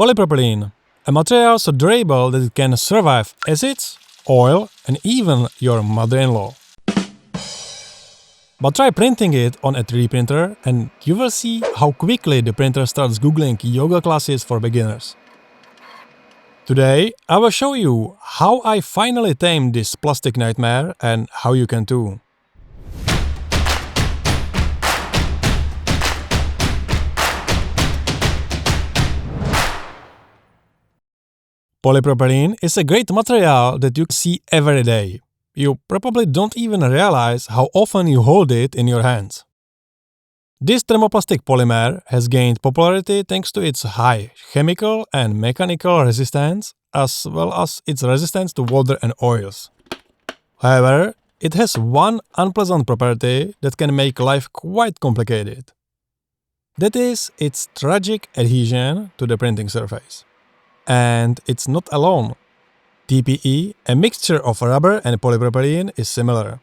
Polypropylene, a material so durable that it can survive acids, oil, and even your mother-in-law. But try printing it on a 3D printer and you will see how quickly the printer starts googling yoga classes for beginners. Today, I will show you how I finally tamed this plastic nightmare and how you can too. Polypropylene is a great material that you see every day. You probably don't even realize how often you hold it in your hands. This thermoplastic polymer has gained popularity thanks to its high chemical and mechanical resistance, as well as its resistance to water and oils. However, it has one unpleasant property that can make life quite complicated. That is its tragic adhesion to the printing surface. And it's not alone. TPE, a mixture of rubber and polypropylene, is similar.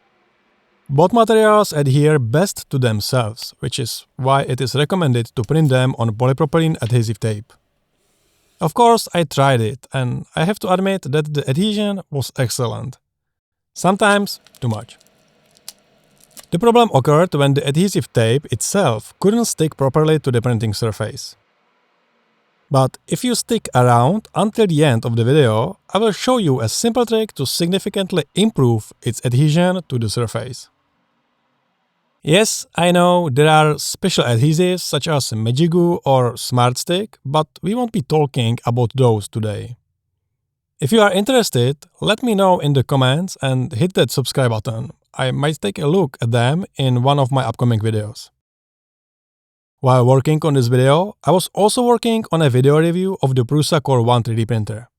Both materials adhere best to themselves, which is why it is recommended to print them on polypropylene adhesive tape. Of course, I tried it, and I have to admit that the adhesion was excellent. Sometimes too much. The problem occurred when the adhesive tape itself couldn't stick properly to the printing surface. But if you stick around until the end of the video, I will show you a simple trick to significantly improve its adhesion to the surface. Yes, I know there are special adhesives such as Magic Glue or Smart Stick, but we won't be talking about those today. If you are interested, let me know in the comments and hit that subscribe button. I might take a look at them in one of my upcoming videos. While working on this video, I was also working on a video review of the Prusa Core 1 3D printer.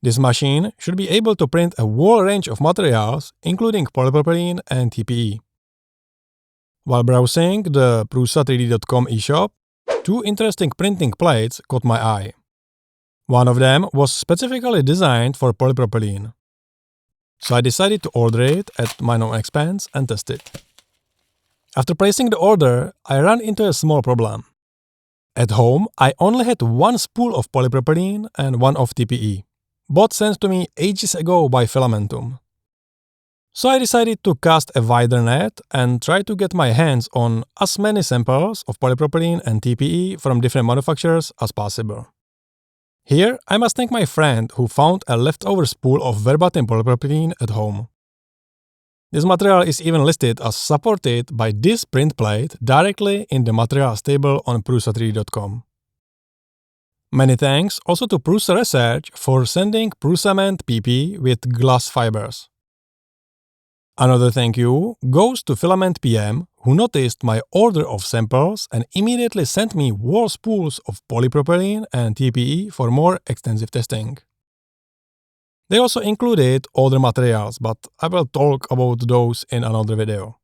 This machine should be able to print a whole range of materials, including polypropylene and TPE. While browsing the Prusa3D.com eShop, two interesting printing plates caught my eye. One of them was specifically designed for polypropylene. So I decided to order it at my own expense and test it. After placing the order, I ran into a small problem. At home, I only had one spool of polypropylene and one of TPE, both sent to me ages ago by Filamentum. So I decided to cast a wider net and try to get my hands on as many samples of polypropylene and TPE from different manufacturers as possible. Here, I must thank my friend who found a leftover spool of verbatim polypropylene at home. This material is even listed as supported by this print plate directly in the materials table on Prusa3D.com. Many thanks also to Prusa Research for sending Prusament PP with glass fibers. Another thank you goes to Filament PM, who noticed my order of samples and immediately sent me whole spools of polypropylene and TPE for more extensive testing. They also included other materials, but I will talk about those in another video.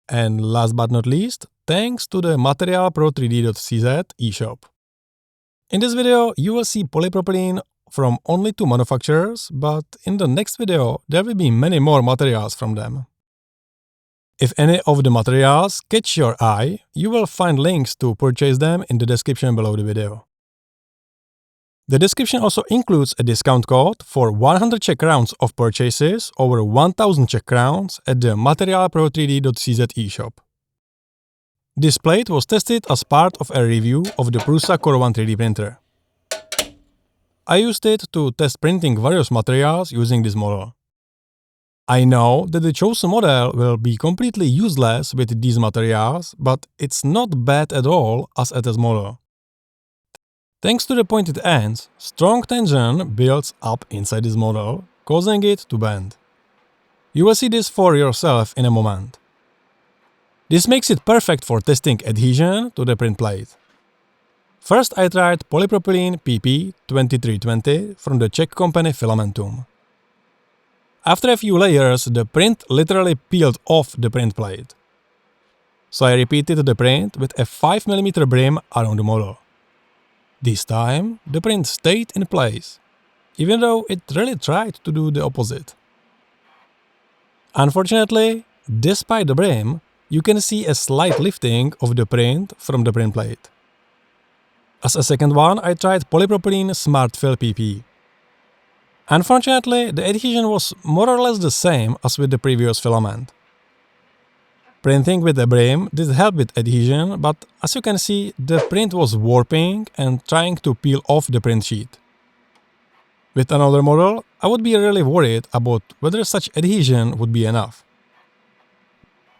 And last but not least, thanks to the materialpro3d.cz eShop. In this video, you will see polypropylene from only two manufacturers, but in the next video, there will be many more materials from them. If any of the materials catch your eye, you will find links to purchase them in the description below the video. The description also includes a discount code for 100 Czech crowns of purchases over 1000 Czech crowns at the materialpro3d.cz eShop. This plate was tested as part of a review of the Prusa Core 1 3D printer. I used it to test printing various materials using this model. I know that the chosen model will be completely useless with these materials, but it's not bad at all as a test model. Thanks to the pointed ends, strong tension builds up inside this model, causing it to bend. You will see this for yourself in a moment. This makes it perfect for testing adhesion to the print plate. First I tried polypropylene PP 2320 from the Czech company Filamentum. After a few layers, the print literally peeled off the print plate. So I repeated the print with a 5mm brim around the model. This time, the print stayed in place, even though it really tried to do the opposite. Unfortunately, despite the brim, you can see a slight lifting of the print from the print plate. As a second one, I tried polypropylene Smart Fill PP. Unfortunately, the adhesion was more or less the same as with the previous filament. Printing with a brim did help with adhesion, but as you can see, the print was warping and trying to peel off the print sheet. With another model, I would be really worried about whether such adhesion would be enough.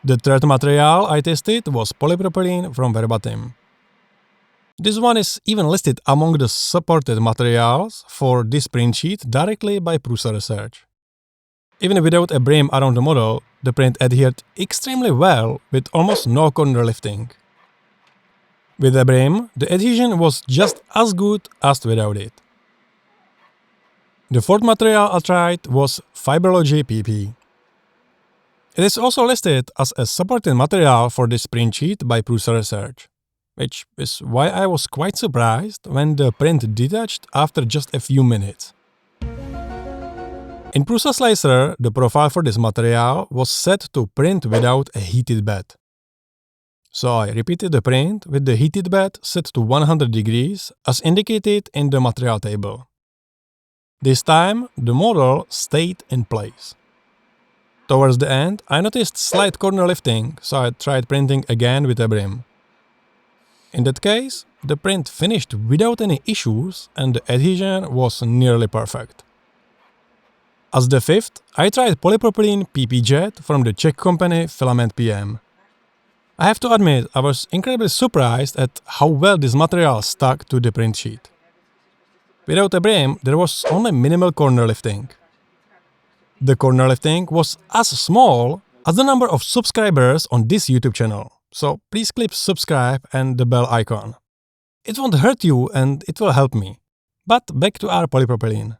The third material I tested was polypropylene from Verbatim. This one is even listed among the supported materials for this print sheet directly by Prusa Research. Even without a brim around the model, the print adhered extremely well with almost no corner lifting. With a brim, the adhesion was just as good as without it. The fourth material I tried was Fiberlogy PP. It is also listed as a supported material for this print sheet by Prusa Research, which is why I was quite surprised when the print detached after just a few minutes. In Prusa Slicer, the profile for this material was set to print without a heated bed. So I repeated the print with the heated bed set to 100 degrees as indicated in the material table. This time, the model stayed in place. Towards the end, I noticed slight corner lifting, so I tried printing again with a brim. In that case, the print finished without any issues and the adhesion was nearly perfect. As the fifth, I tried polypropylene PP jet from the Czech company Filament PM. I have to admit, I was incredibly surprised at how well this material stuck to the print sheet. Without a brim, there was only minimal corner lifting. The corner lifting was as small as the number of subscribers on this YouTube channel, so please click subscribe and the bell icon. It won't hurt you and it will help me. But back to our polypropylene.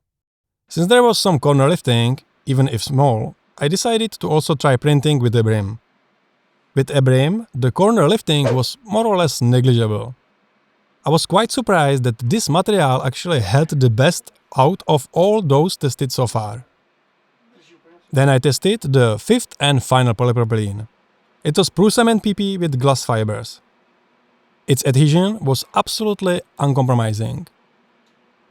Since there was some corner lifting, even if small, I decided to also try printing with a brim. With a brim, the corner lifting was more or less negligible. I was quite surprised that this material actually held the best out of all those tested so far. Then I tested the fifth and final polypropylene. It was Prusa PP with glass fibers. Its adhesion was absolutely uncompromising.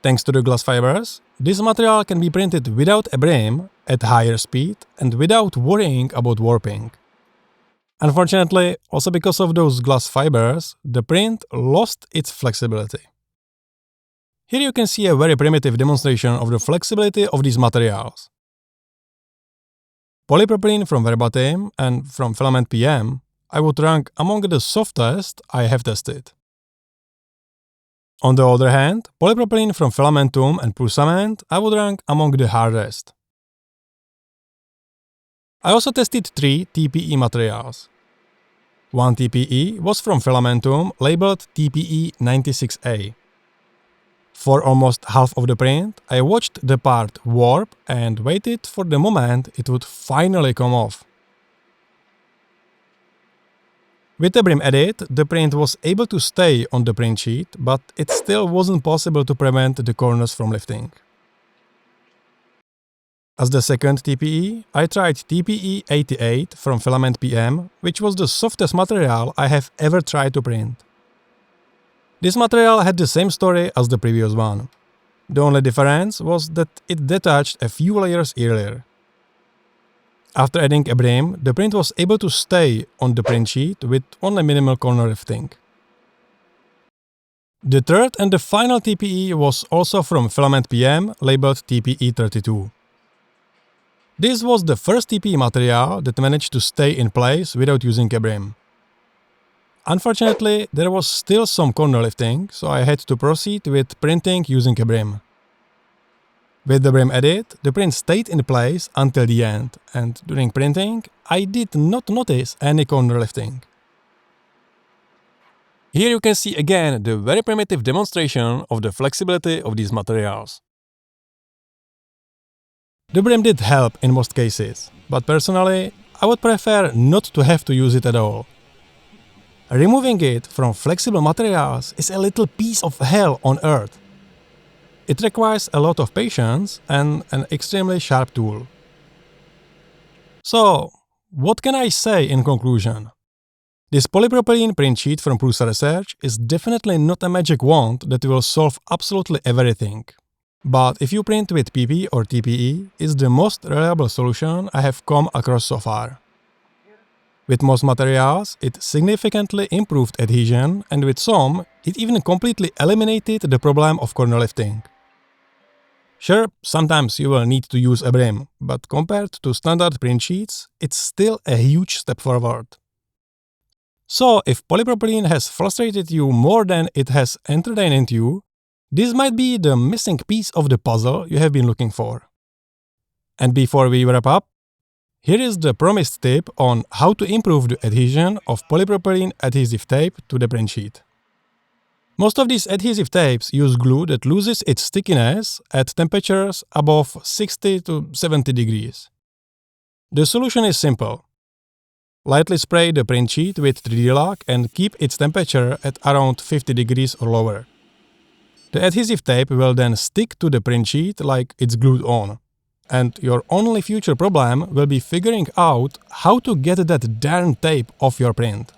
Thanks to the glass fibers, this material can be printed without a brim, at higher speed, and without worrying about warping. Unfortunately, also because of those glass fibers, the print lost its flexibility. Here you can see a very primitive demonstration of the flexibility of these materials. Polypropylene from Verbatim and from Filament PM I would rank among the softest I have tested. On the other hand, polypropylene from Filamentum and Prusament I would rank among the hardest. I also tested 3 TPE materials. One TPE was from Filamentum labeled TPE 96A. For almost half of the print, I watched the part warp and waited for the moment it would finally come off. With the brim edit, the print was able to stay on the print sheet, but it still wasn't possible to prevent the corners from lifting. As the second TPE, I tried TPE 88 from Filament PM, which was the softest material I have ever tried to print. This material had the same story as the previous one. The only difference was that it detached a few layers earlier. After adding a brim, the print was able to stay on the print sheet with only minimal corner lifting. The third and the final TPE was also from Filament PM, labeled TPE 32. This was the first TPE material that managed to stay in place without using a brim. Unfortunately, there was still some corner lifting, so I had to proceed with printing using a brim. With the brim edit, the print stayed in place until the end, and during printing, I did not notice any corner lifting. Here you can see again the very primitive demonstration of the flexibility of these materials. The brim did help in most cases, but personally, I would prefer not to have to use it at all. Removing it from flexible materials is a little piece of hell on earth. It requires a lot of patience and an extremely sharp tool. So, what can I say in conclusion? This polypropylene print sheet from Prusa research is definitely not a magic wand that will solve absolutely everything. But if you print with PP or TPE, it's the most reliable solution I have come across so far. With most materials, it significantly improved adhesion, and with some, it even completely eliminated the problem of corner lifting. Sure, sometimes you will need to use a brim, but compared to standard print sheets, it's still a huge step forward. So, if polypropylene has frustrated you more than it has entertained you, this might be the missing piece of the puzzle you have been looking for. And before we wrap up, here is the promised tip on how to improve the adhesion of polypropylene adhesive tape to the print sheet. Most of these adhesive tapes use glue that loses its stickiness at temperatures above 60 to 70 degrees. The solution is simple. Lightly spray the print sheet with 3D lock and keep its temperature at around 50 degrees or lower. The adhesive tape will then stick to the print sheet like it's glued on. And your only future problem will be figuring out how to get that darn tape off your print.